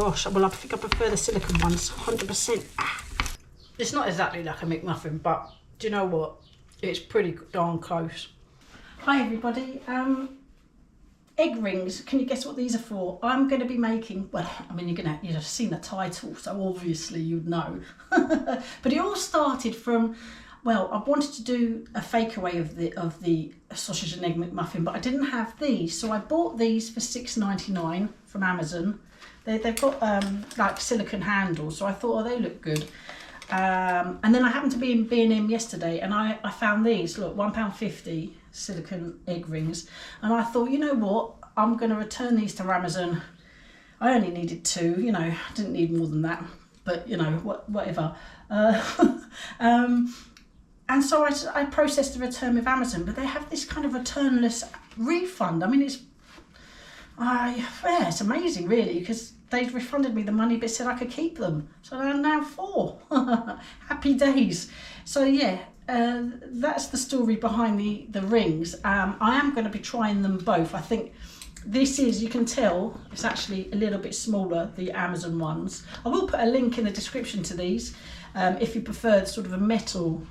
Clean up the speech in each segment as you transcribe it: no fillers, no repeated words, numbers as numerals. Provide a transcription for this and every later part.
gosh, well, I think I prefer the silicone ones, 100%. It's not exactly like a McMuffin, but do you know what? It's pretty darn close. Hi everybody. Egg rings. Can you guess what these are for? I'm going to be making, well, I mean, you'd have seen the title, so obviously you'd know. But it all started from, well, I wanted to do a fakeaway of the sausage and egg McMuffin, but I didn't have these, so I bought these for $6.99 from Amazon. They've got like silicone handles, so I thought, oh, they look good. And then I happened to be in B&M yesterday, and I found these. Look, £1.50 silicone egg rings, and I thought, you know what, I'm going to return these to Amazon. I only needed 2, you know, I didn't need more than that, but you know, whatever. And so I processed the return with Amazon, but they have this kind of returnless refund. I mean, it's it's amazing really, because they'd refunded me the money but said I could keep them. So they're now 4. Happy days. So yeah, that's the story behind the rings. I am going to be trying them both. I think this is, you can tell, it's actually a little bit smaller, the Amazon ones. I will put a link in the description to these if you prefer sort of a metal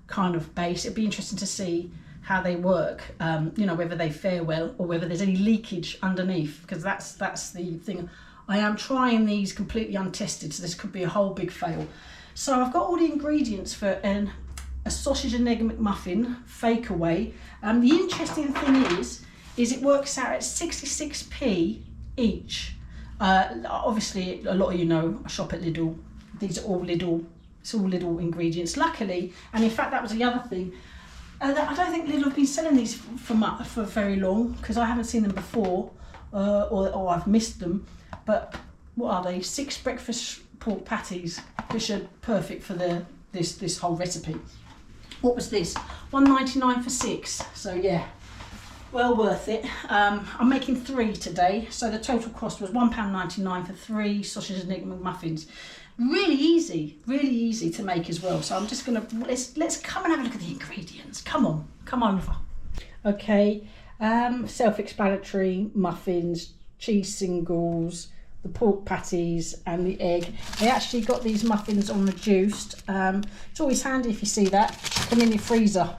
kind of base. It'd be interesting to see how they work, you know, whether they fare well or whether there's any leakage underneath, because that's the thing. I am trying these completely untested, so this could be a whole big fail. So I've got all the ingredients for a sausage and egg McMuffin fakeaway. The interesting thing is it works out at 66p each. Obviously, a lot of you know I shop at Lidl. These are all Lidl. It's all Lidl ingredients. Luckily, and in fact that was the other thing. I don't think Lidl have been selling these for very long, because I haven't seen them before, or I've missed them. But what are they? 6 breakfast pork patties, which are perfect for this whole recipe. What was this? $1.99 for 6. So yeah, well worth it. I'm making 3 today, so the total cost was £1.99 for 3 sausage and egg McMuffins. Really easy to make as well. So I'm just gonna let's come and have a look at the ingredients. Come over. Okay, self-explanatory: muffins, cheese singles, the pork patties, and the egg. They actually got these muffins on reduced. It's always handy if you see that. Come in your freezer,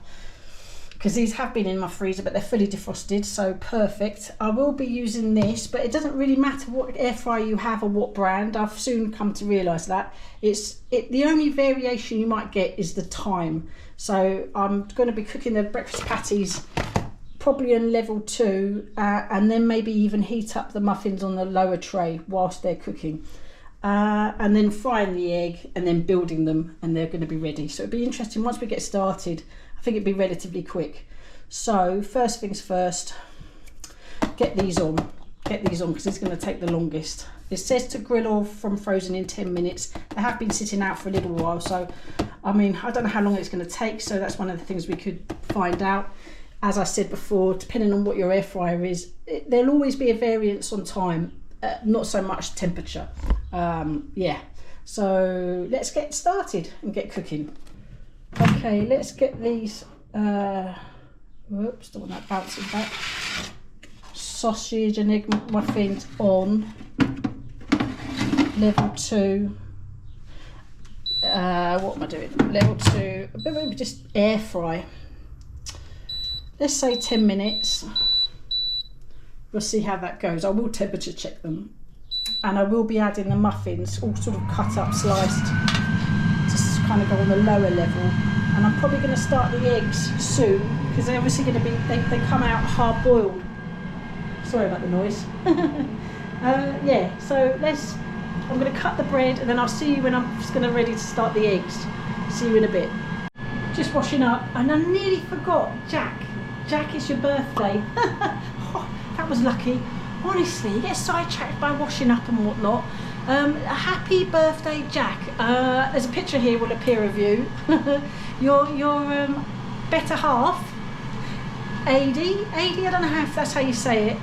because these have been in my freezer, but they're fully defrosted, so perfect. I will be using this, but it doesn't really matter what air fryer you have or what brand. I've soon come to realise that the only variation you might get is the time. So I'm going to be cooking the breakfast patties probably on level 2, and then maybe even heat up the muffins on the lower tray whilst they're cooking, and then frying the egg and then building them, and they're going to be ready. So it'll be interesting once we get started. I think it'd be relatively quick. So first things first, get these on because it's going to take the longest. It says to grill or from frozen in 10 minutes. They have been sitting out for a little while, so I mean, I don't know how long it's going to take, so that's one of the things we could find out. As I said before, depending on what your air fryer is, there'll always be a variance on time, not so much temperature. Yeah, so let's get started and get cooking. Okay, let's get these, whoops, don't want that bouncing back. Sausage and egg muffins on level 2. What am I doing? Level 2, maybe just air fry. Let's say 10 minutes. We'll see how that goes. I will temperature check them, and I will be adding the muffins, all sort of cut up, sliced, to kind of go on the lower level. And I'm probably going to start the eggs soon, because they're obviously going to be, they come out hard boiled. Sorry about the noise. Yeah, so I'm going to cut the bread, and then I'll see you when I'm just going to ready to start the eggs. See you in a bit. Just washing up, and I nearly forgot, Jack, it's your birthday. Oh, that was lucky. Honestly, you get sidetracked by washing up and whatnot. Happy birthday, Jack. There's a picture here will appear of you. your better half, Adi, I don't know if that's how you say it.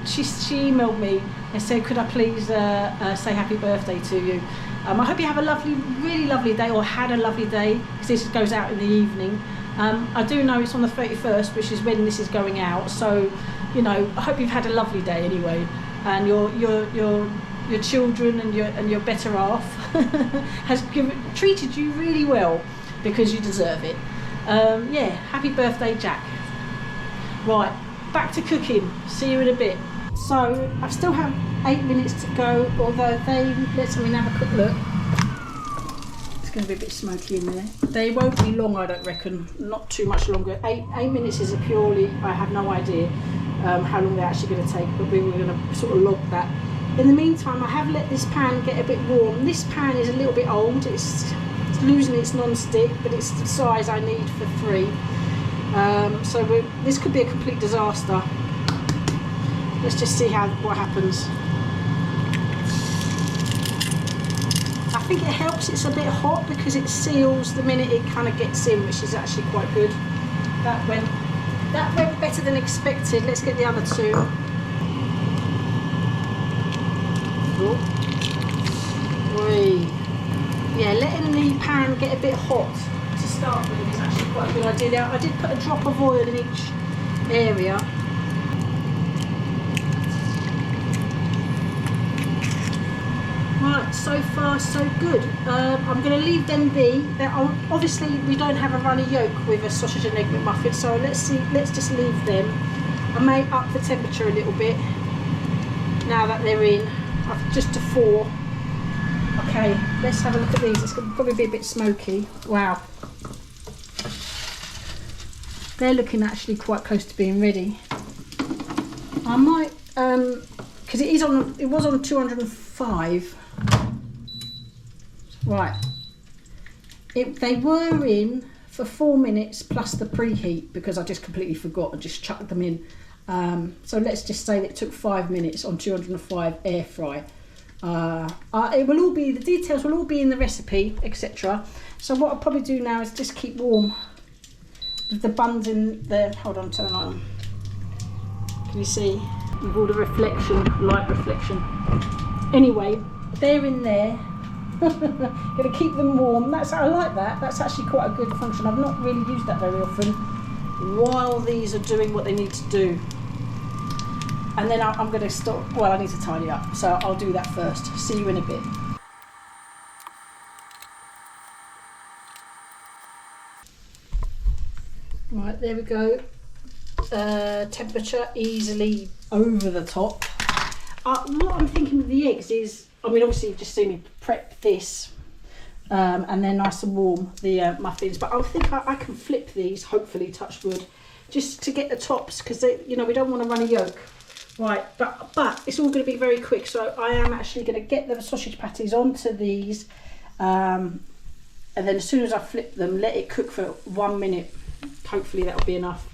She emailed me and said, could I please say happy birthday to you. I hope you have a really lovely day, or had a lovely day, because this goes out in the evening. I do know it's on the 31st, which is when this is going out, so you know, I hope you've had a lovely day anyway, and you're your children and your better half has treated you really well, because you deserve it. Yeah, happy birthday, Jack. Right, back to cooking. See you in a bit. So I still have 8 minutes to go, although let's have a quick look. It's going to be a bit smoky in there. They won't be long, I don't reckon. Not too much longer. 8 minutes is purely, I have no idea how long they're actually going to take, but we were going to sort of log that. In the meantime, I have let this pan get a bit warm. This pan is a little bit old. It's losing its non-stick, but it's the size I need for 3. So this could be a complete disaster. Let's just see what happens. I think it helps it's a bit hot, because it seals the minute it kind of gets in, which is actually quite good. That went better than expected. Let's get the other 2. Yeah, letting the pan get a bit hot to start with is actually quite a good idea. I did put a drop of oil in each area. Right, so far so good. I'm going to leave them be. Obviously we don't have a runny yolk with a sausage and egg McMuffin, so let's just leave them. I may up the temperature a little bit now that they're in, just to 4. Okay, let's have a look at these. It's going to probably be a bit smoky. Wow. They're looking actually quite close to being ready. I might, because it was on 205. Right. They were in for 4 minutes plus the preheat, because I just completely forgot and just chucked them in. So let's just say that it took 5 minutes on 205 air fry. It will all be, the details will all be in the recipe, etc. So what I'll probably do now is just keep warm the buns in there. Hold on, turn on. Can you see? With all the reflection, light reflection. Anyway, they're in there. Gonna keep them warm. I like that. That's actually quite a good function. I've not really used that very often while these are doing what they need to do. And then I'm going to stop. Well, I need to tidy up, so I'll do that first. See you in a bit. Right, there we go. Temperature easily over the top. What I'm thinking with the eggs is, I mean, obviously you've just seen me prep this, and then nice and warm the muffins. But I think I can flip these, hopefully, touch wood, just to get the tops, because we don't want to run a yolk. Right, but it's all going to be very quick, so I am actually going to get the sausage patties onto these, and then as soon as I flip them, let it cook for 1 minute. Hopefully that'll be enough.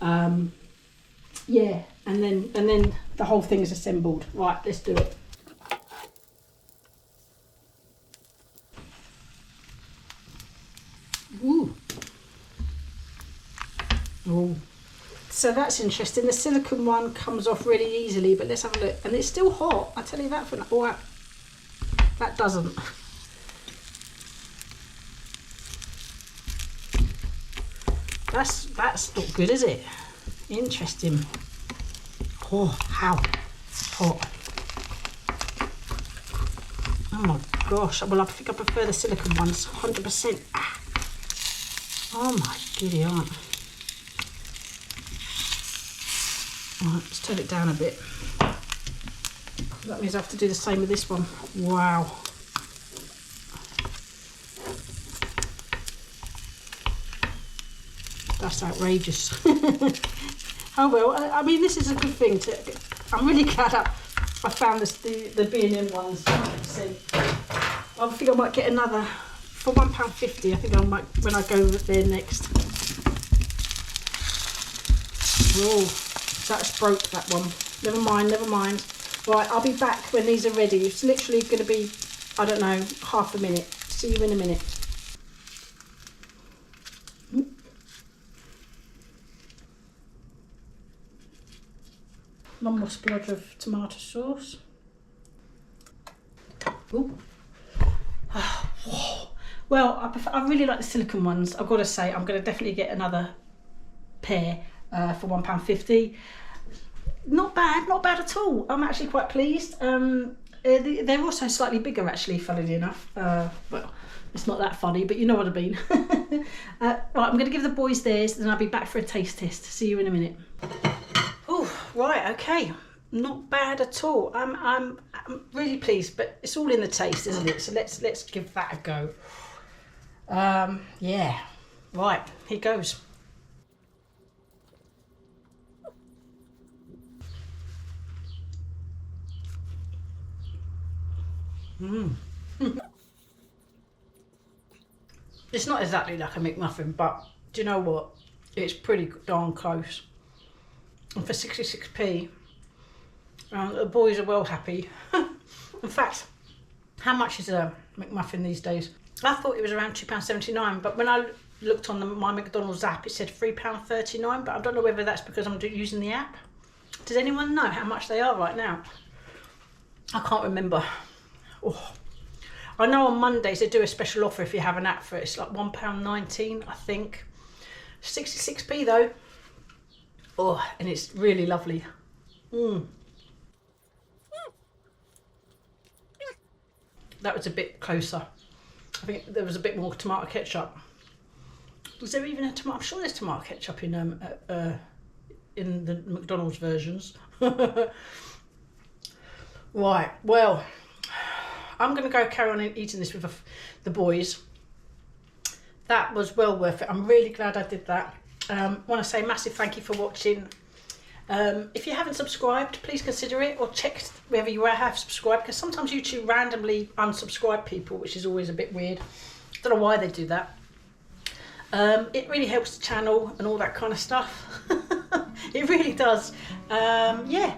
Yeah, and then the whole thing is assembled. Right, let's do it. Ooh. Ooh. So that's interesting. The silicone one comes off really easily, but let's have a look. And it's still hot. I tell you that for now. Oh, that doesn't. That's not good, is it? Interesting. Oh, how hot. Oh my gosh. Well, I think I prefer the silicone ones, 100%. Ah. Oh my giddy aunt. Right, let's turn it down a bit. That means I have to do the same with this one. Wow. That's outrageous. Oh well, I mean, this is a good thing. I'm really glad I found the B&M ones. See, I think I might get another for £1.50. I think I might when I go there next. Oh. That's broke, that one. Never mind, never mind. Right, I'll be back when these are ready. It's literally going to be, I don't know, half a minute. See you in a minute. One more splodge of tomato sauce. Ooh. Well, I really like the silicone ones. I've got to say, I'm going to definitely get another pair for £1.50. Not bad at all. I'm actually quite pleased. They're also slightly bigger, actually, funnily enough. Well, it's not that funny, but you know what I mean. Right, I'm going to give the boys theirs, then I'll be back for a taste test. See you in a minute. Oh, right, okay. Not bad at all. I'm really pleased, but it's all in the taste, isn't it? So let's give that a go. Yeah. Right, here goes. It's not exactly like a McMuffin, but do you know what? It's pretty darn close. And for 66p, the boys are well happy. In fact, how much is a McMuffin these days? I thought it was around £2.79, but when I looked on my McDonald's app, it said £3.39, but I don't know whether that's because I'm using the app. Does anyone know how much they are right now? I can't remember. Oh. I know on Mondays they do a special offer if you have an app for it. It's like £1.19, I think. 66p though. Oh, and it's really lovely. That was a bit closer. I think there was a bit more tomato ketchup. Was there even a tomato? I'm sure there's tomato ketchup in the McDonald's versions. Right, well, I'm going to go carry on eating this with the boys. That was well worth it. I'm really glad I did that. Want to say a massive thank you for watching. If you haven't subscribed, please consider it, or check whether you have subscribed, because sometimes YouTube randomly unsubscribe people, which is always a bit weird. Don't know why they do that. It really helps the channel and all that kind of stuff. It really does. Yeah,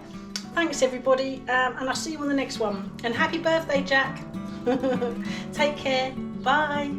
thanks everybody, and I'll see you on the next one. And happy birthday, Jack. Take care. Bye.